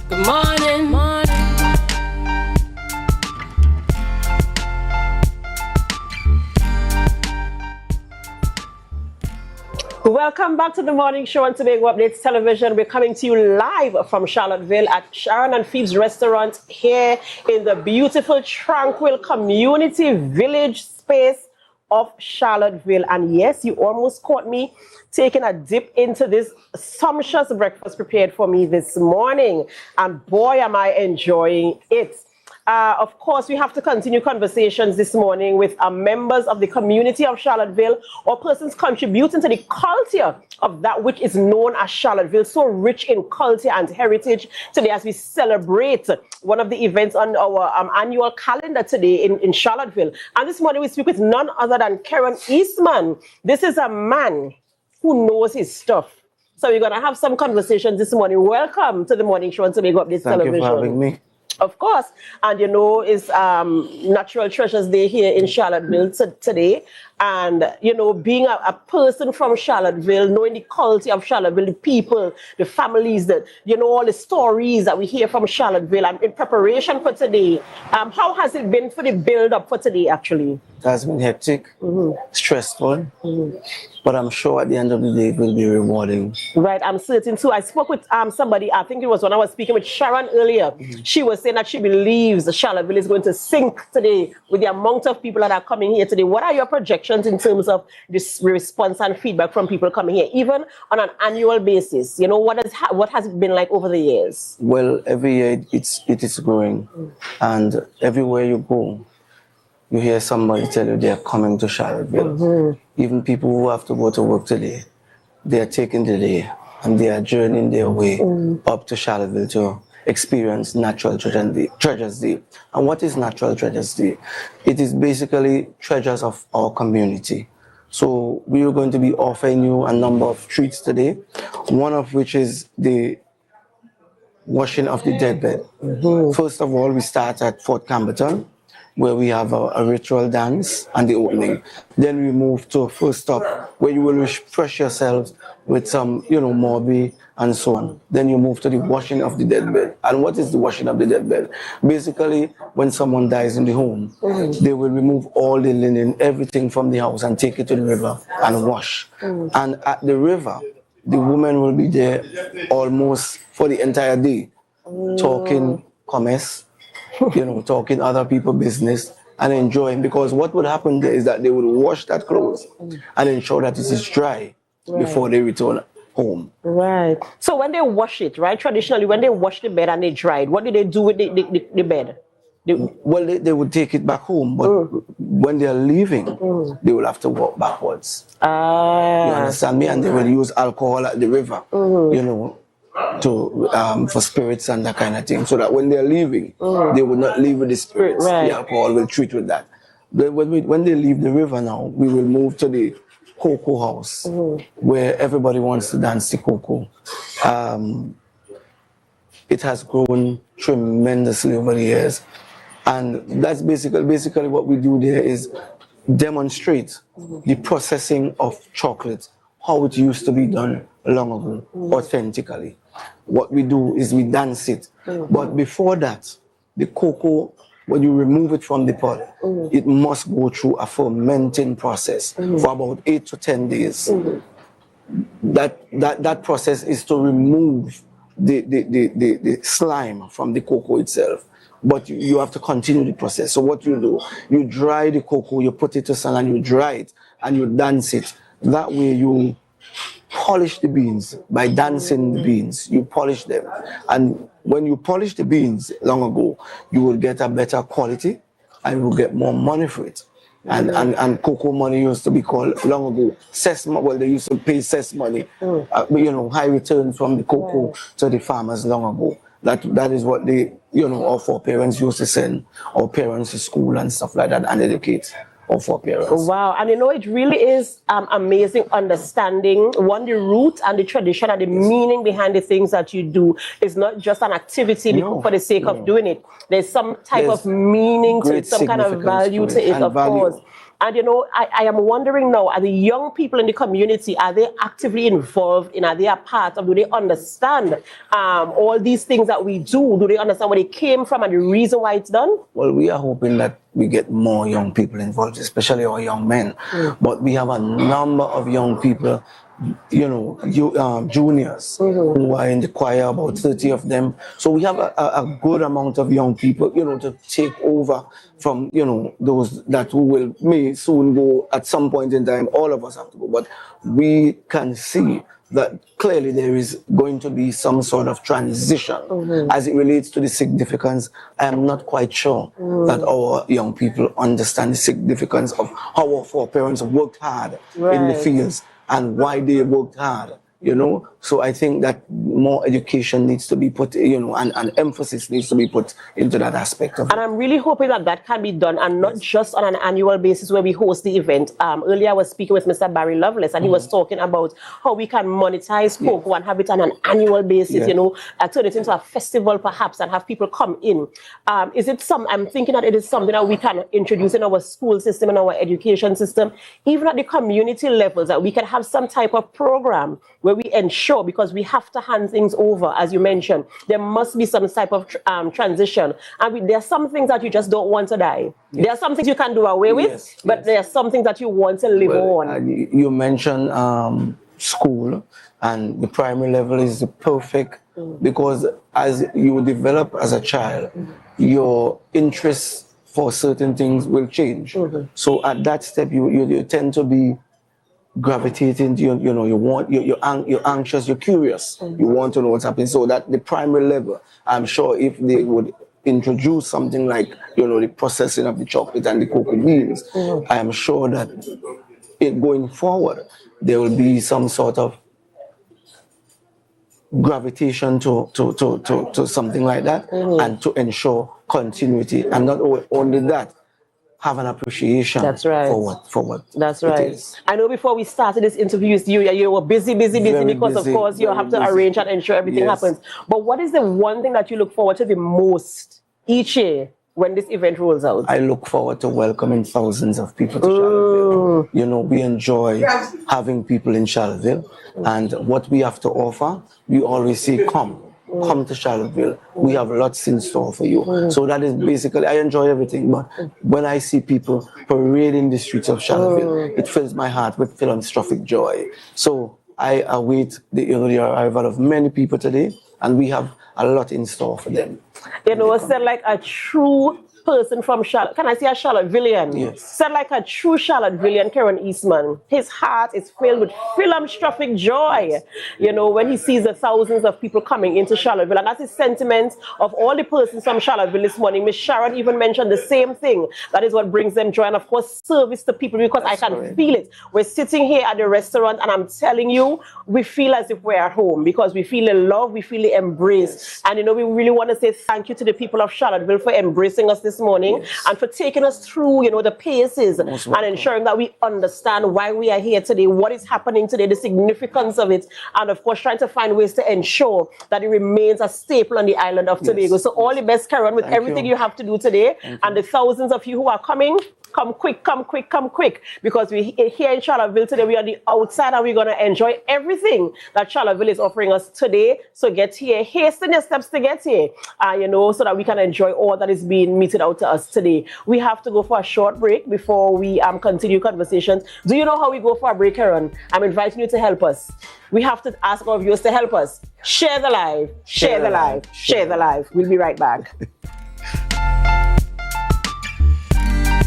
Good morning. Welcome back to the morning show on Tobago Updates Television. We're coming to you live from Charlotteville at Keiron and Phoebe's restaurant here in the beautiful, tranquil community village space of Charlotteville. And yes, you almost caught me taking a dip into this sumptuous breakfast prepared for me this morning. And boy, am I enjoying it. Of course, we have to continue conversations this morning with members of the community of Charlotteville or persons contributing to the culture of that which is known as Charlotteville, so rich in culture and heritage today as we celebrate one of the events on our annual calendar today in Charlotteville. And this morning we speak with none other than Keiron Eastman. This is a man who knows his stuff. So we're going to have some conversations this morning. Welcome to the morning show on Tobago Updates Television. Thank you for having me. Of course, and you know, it's Natural Treasures Day here in Charlotteville today. And, you know, being a person from Charlotteville, knowing the culture of Charlotteville, the people, the families, you know, all the stories that we hear from Charlotteville. And in preparation for today, how has it been for the build-up for today, actually? It has been hectic, stressful, but I'm sure at the end of the day it will be rewarding. Right, I'm certain too. I spoke with somebody, I think it was when I was speaking with Sharon earlier. She was saying that she believes the Charlotteville is going to sink today with the amount of people that are coming here today. What are your projections in terms of this response and feedback from people coming here, even on an annual basis? You know, what has it been like over the years? Well, every year it is growing, and everywhere you go, you hear somebody tell you they're coming to Charlotteville. Even people who have to go to work today, they are taking the day and they are journeying their way up to Charlotteville to experience Natural Treasures Day. And what is Natural Treasures Day? It is basically treasures of our community. So we are going to be offering you a number of treats today, one of which is the washing of the deadbed. First of all, we start at Fort Camberton, where we have a ritual dance and the opening. Then we move to a first stop where you will refresh yourselves with some, you know, morbi and so on. Then you move to the washing of the deadbed. And what is the washing of the deadbed? Basically, when someone dies in the home, they will remove all the linen, everything from the house and take it to the river and wash. And at the river, the woman will be there almost for the entire day, talking commerce, you know, talking other people's business and enjoying, because what would happen there is that they would wash that clothes and ensure that it is dry before they return home. Right. So when they wash it, right, traditionally, when they wash the bed and they dry it, what do they do with the bed? Well, they would take it back home, but when they are leaving, they will have to walk backwards. You understand me? And they will use alcohol at the river, you know, to for spirits and that kind of thing, so that when they're leaving, they will not leave with the spirits. Right. The alcohol will treat with that. When they leave the river now, we will move to the cocoa house, where everybody wants to dance the cocoa. It has grown tremendously over the years, and that's basically what we do there is demonstrate the processing of chocolate, how it used to be done long ago, authentically. What we do is we dance it. But before that, the cocoa, when you remove it from the pot, it must go through a fermenting process for about 8 to 10 days. That process is to remove the slime from the cocoa itself. But you have to continue the process. So what you do, you dry the cocoa, you put it to sun and you dry it and you dance it. That way you polish the beans. By dancing the beans, you polish them. And when you polish the beans long ago, you will get a better quality and you will get more money for it. And cocoa money used to be called long ago cess. Well, they used to pay cess money, you know, high returns from the cocoa to the farmers long ago. That is what they, you know, our foreparents used to send our parents to school and stuff like that and educate our foreparents. Wow, and you know, it really is amazing understanding, one, the root and the tradition and the meaning behind the things that you do. It's not just an activity for the sake of doing it. There's some type of meaning to it, some kind of value to it, of course. And, I am wondering now, are the young people in the community, are they actively involved in, are they a part of, do they understand all these things that we do? Do they understand where they came from and the reason why it's done? Well, we are hoping that we get more young people involved, especially our young men. But we have a number of young people, juniors who are in the choir, about 30 of them. So we have a good amount of young people, to take over from, those that may soon go at some point in time. All of us have to go. But we can see that clearly there is going to be some sort of transition as it relates to the significance. I am not quite sure that our young people understand the significance of how our foreparents worked hard in the fields and why they worked hard. So I think that more education needs to be put, and emphasis needs to be put into that aspect of it. And I'm really hoping that that can be done, and not just on an annual basis where we host the event. Earlier I was speaking with Mr. Barry Lovelace, and he was talking about how we can monetize cocoa and have it on an annual basis, turn it into a festival perhaps and have people come in. I'm thinking that it is something that we can introduce in our school system and our education system, even at the community levels, that we can have some type of program where we ensure, because we have to hand things over, as you mentioned, there must be some type of transition. And there are some things that you just don't want to die. There are some things you can do away with, but there are some things that you want to live on. You mentioned school, and the primary level is the perfect, because as you develop as a child, your interests for certain things will change. So at that step, you tend to be gravitating to, you're anxious, you're curious, you want to know what's happening. So that the primary level, I'm sure if they would introduce something like, the processing of the chocolate and the cocoa beans, I am sure that going forward, there will be some sort of gravitation to something like that, and to ensure continuity. And not only that, have an appreciation for what That's right. it is. I know before we started this interview, you were busy because of course you have to arrange and ensure everything happens. But what is the one thing that you look forward to the most each year when this event rolls out? I look forward to welcoming thousands of people to Charlotteville. We enjoy having people in Charlotteville, and what we have to offer, we always say, come to Charlotteville. We have lots in store for you. So that is basically, I enjoy everything, but when I see people parading the streets of Charlotteville, it fills my heart with philanthropic joy. So I await the arrival of many people today, and we have a lot in store for them. Said like a true person from Charlotte. Can I say a Charlottevillian? Yes. Said like a true Charlottevillian, Keiron Eastman. His heart is filled with philanthropic joy, when he sees the thousands of people coming into Charlotteville. And that's his sentiment of all the persons from Charlotteville this morning. Miss Sharon even mentioned the same thing. That is what brings them joy. And of course, service to people, because I can feel it. We're sitting here at the restaurant, and I'm telling you, we feel as if we're at home, because we feel the love, we feel the embrace. And we really want to say thank you to the people of Charlotteville for embracing us this morning, and for taking us through, the paces, and ensuring that we understand why we are here today, what is happening today, the significance of it, and of course trying to find ways to ensure that it remains a staple on the island of Tobago. So all the best, Keiron, with everything you have to do today, and the thousands of you who are coming. Come quick, because we here in Charlotteville today, we are on the outside, and we're going to enjoy everything that Charlotteville is offering us today. So get here, hasten your steps to get here, so that we can enjoy all that is being meted out to us today. We have to go for a short break before we continue conversations. Do you know how we go for a break, Keiron? I'm inviting you to help us. We have to ask our viewers to help us. Share the live, share the live, share the live. We'll be right back.